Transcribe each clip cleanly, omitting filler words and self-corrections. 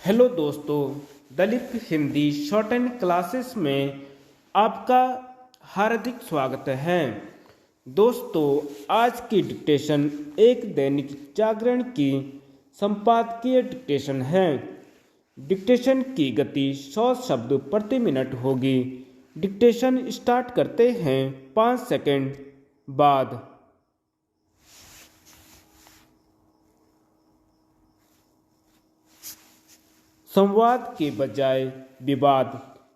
Hello दोस्तों, दलित Hindi short and classes में आपका हार्दिक स्वागत है। दोस्तों, आज की डिक्टेशन एक दैनिक जागरण की संपादकीय डिक्टेशन है। डिक्टेशन की गति 100 शब्द प्रति मिनट होगी। डिक्टेशन स्टार्ट करते हैं 5 सेकंड बाद। संवाद के बजाय विवाद।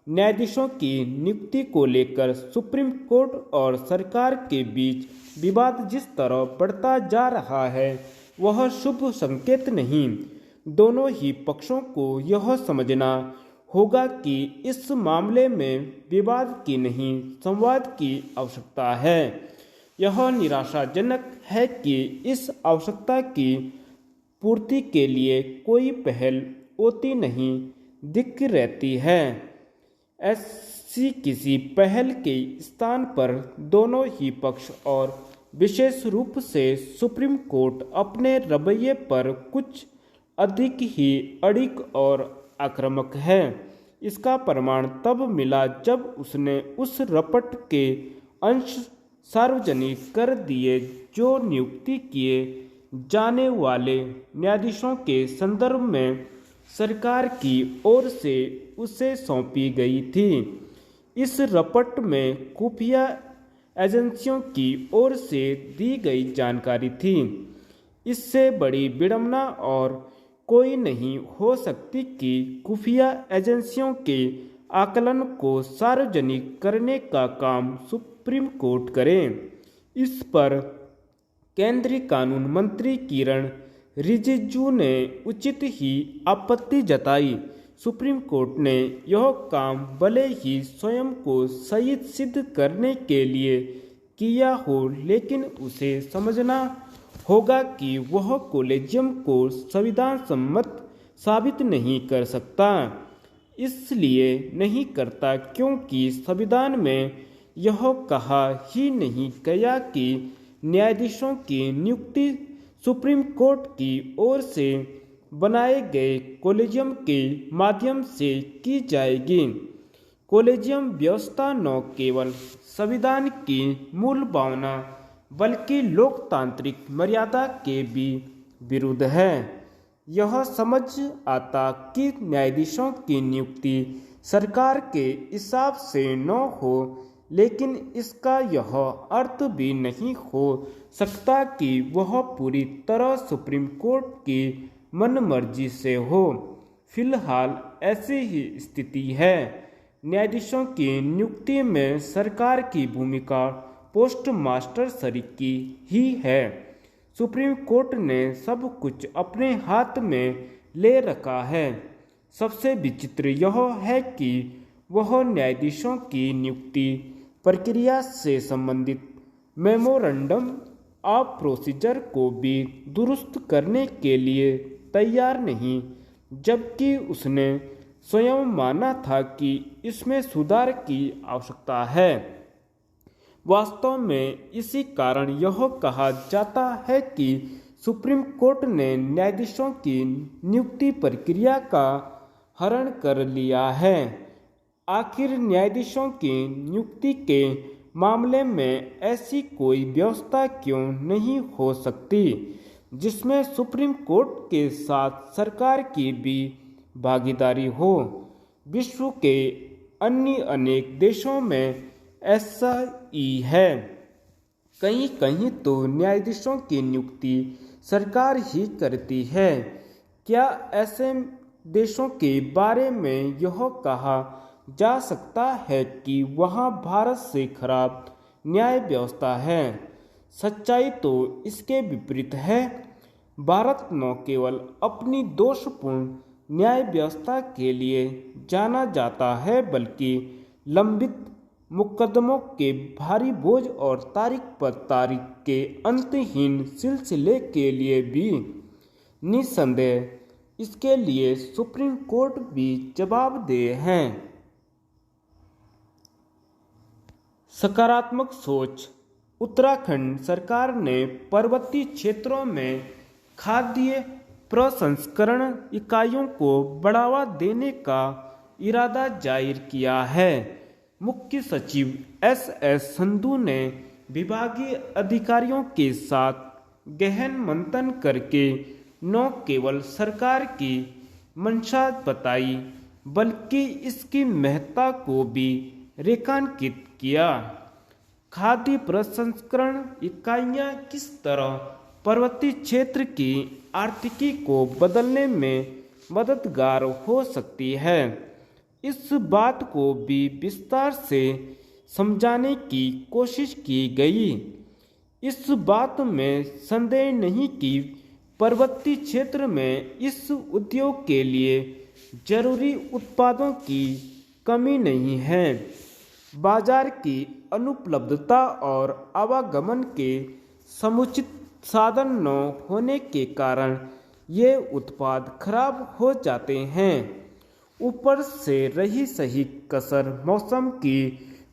न्यायाधीशों की नियुक्ति को लेकर सुप्रीम कोर्ट और सरकार के बीच विवाद जिस तरह बढ़ता जा रहा है वह शुभ संकेत नहीं। दोनों ही पक्षों को यह समझना होगा कि इस मामले में विवाद की नहीं, संवाद की आवश्यकता है। यह निराशाजनक है कि इस आवश्यकता की पूर्ति के लिए कोई पहल होती नहीं दिख रहती है। ऐसी किसी पहल के स्थान पर दोनों ही पक्ष और विशेष रूप से सुप्रीम कोर्ट अपने रवैये पर कुछ अधिक ही अड़िग और आक्रामक है। इसका प्रमाण तब मिला जब उसने उस रपट के अंश सार्वजनिक कर दिए जो नियुक्ति किए जाने वाले न्यायाधीशों के संदर्भ में सरकार की ओर से उसे सौंपी गई थी। इस रपट में खुफिया एजेंसियों की ओर से दी गई जानकारी थी। इससे बड़ी विडंबना और कोई नहीं हो सकती कि खुफिया एजेंसियों के आकलन को सार्वजनिक करने का काम सुप्रीम कोर्ट करे। इस पर केंद्रीय कानून मंत्री किरण रिजिजू ने उचित ही आपत्ति जताई। सुप्रीम कोर्ट ने यह काम भले ही स्वयं को सही सिद्ध करने के लिए किया हो, लेकिन उसे समझना होगा कि वह कॉलेजियम को संविधान सम्मत साबित नहीं कर सकता। इसलिए नहीं करता क्योंकि संविधान में यह कहा ही नहीं गया कि न्यायाधीशों की नियुक्ति सुप्रीम कोर्ट की ओर से बनाए गए कॉलेजियम के माध्यम से की जाएगी। कॉलेजियम व्यवस्था न केवल संविधान की मूल भावना बल्कि लोकतांत्रिक मर्यादा के भी विरुद्ध है। यह समझ आता कि न्यायाधीशों की नियुक्ति सरकार के हिसाब से न हो, लेकिन इसका यह अर्थ भी नहीं हो सकता कि वह पूरी तरह सुप्रीम कोर्ट की मनमर्जी से हो। फिलहाल ऐसी ही स्थिति है। न्यायाधीशों की नियुक्ति में सरकार की भूमिका पोस्ट मास्टर सरी की ही है। सुप्रीम कोर्ट ने सब कुछ अपने हाथ में ले रखा है। सबसे विचित्र यह है कि वह न्यायाधीशों की नियुक्ति प्रक्रिया से संबंधित मेमोरेंडम ऑफ प्रोसीजर को भी दुरुस्त करने के लिए तैयार नहीं, जबकि उसने स्वयं माना था कि इसमें सुधार की आवश्यकता है। वास्तव में इसी कारण यह कहा जाता है कि सुप्रीम कोर्ट ने न्यायाधीशों की नियुक्ति प्रक्रिया का हरण कर लिया है। आखिर न्यायाधीशों की नियुक्ति के मामले में ऐसी कोई व्यवस्था क्यों नहीं हो सकती जिसमें सुप्रीम कोर्ट के साथ सरकार की भी भागीदारी हो। विश्व के अन्य अनेक देशों में ऐसा ही है। कहीं कहीं तो न्यायाधीशों की नियुक्ति सरकार ही करती है। क्या ऐसे देशों के बारे में यह कहा जा सकता है कि वहाँ भारत से खराब न्याय व्यवस्था है? सच्चाई तो इसके विपरीत है। भारत न केवल अपनी दोषपूर्ण न्याय व्यवस्था के लिए जाना जाता है, बल्कि लंबित मुकदमों के भारी बोझ और तारीख पर तारीख के अंतहीन सिलसिले के लिए भी। निस्संदेह इसके लिए सुप्रीम कोर्ट भी जवाबदेह है। सकारात्मक सोच। उत्तराखंड सरकार ने पर्वतीय क्षेत्रों में खाद्य प्रसंस्करण इकाइयों को बढ़ावा देने का इरादा जाहिर किया है। मुख्य सचिव एस संधू ने विभागीय अधिकारियों के साथ गहन मंथन करके न केवल सरकार की मंशा बताई बल्कि इसकी महत्ता को भी रेखांकित किया। खाद्य प्रसंस्करण इकाइयां किस तरह पर्वतीय क्षेत्र की आर्थिकी को बदलने में मददगार हो सकती है, इस बात को भी विस्तार से समझाने की कोशिश की गई। इस बात में संदेह नहीं कि पर्वतीय क्षेत्र में इस उद्योग के लिए जरूरी उत्पादों की कमी नहीं है। बाजार की अनुपलब्धता और आवागमन के समुचित साधन न होने के कारण ये उत्पाद खराब हो जाते हैं। ऊपर से रही सही कसर मौसम की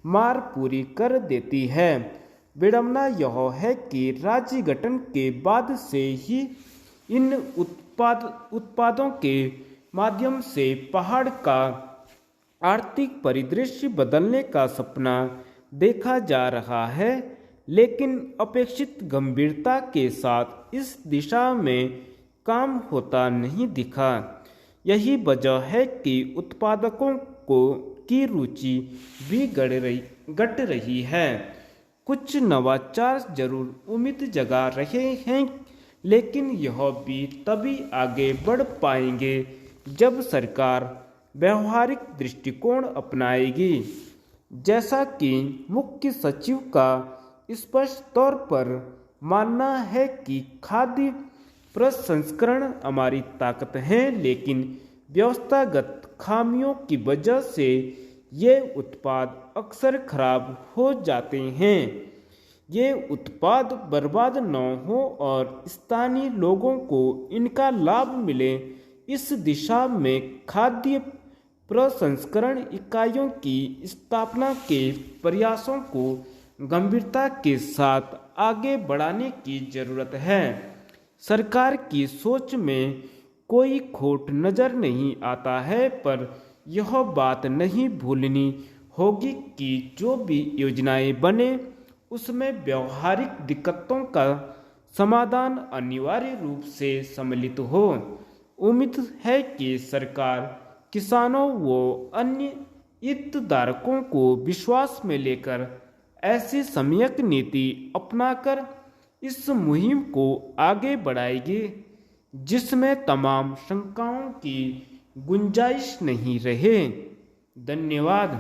मार पूरी कर देती है। विडंबना यह है कि राज्य गठन के बाद से ही इन उत्पादों के माध्यम से पहाड़ का आर्थिक परिदृश्य बदलने का सपना देखा जा रहा है, लेकिन अपेक्षित गंभीरता के साथ इस दिशा में काम होता नहीं दिखा। यही वजह है कि उत्पादकों की रुचि भी घट रही है। कुछ नवाचार जरूर उम्मीद जगा रहे हैं, लेकिन यह भी तभी आगे बढ़ पाएंगे जब सरकार व्यवहारिक दृष्टिकोण अपनाएगी। जैसा कि मुख्य सचिव का स्पष्ट तौर पर मानना है कि खाद्य प्रसंस्करण हमारी ताकत है, लेकिन व्यवस्थागत खामियों की वजह से ये उत्पाद अक्सर खराब हो जाते हैं। ये उत्पाद बर्बाद न हो और स्थानीय लोगों को इनका लाभ मिले, इस दिशा में खाद्य प्रसंस्करण इकाइयों की स्थापना के प्रयासों को गंभीरता के साथ आगे बढ़ाने की जरूरत है। सरकार की सोच में कोई खोट नजर नहीं आता है, पर यह बात नहीं भूलनी होगी कि जो भी योजनाएं बने उसमें व्यवहारिक दिक्कतों का समाधान अनिवार्य रूप से सम्मिलित हो। उम्मीद है कि सरकार किसानों व अन्य हितधारकों को विश्वास में लेकर ऐसी सम्यक नीति अपनाकर इस मुहिम को आगे बढ़ाएगी जिसमें तमाम शंकाओं की गुंजाइश नहीं रहे। धन्यवाद।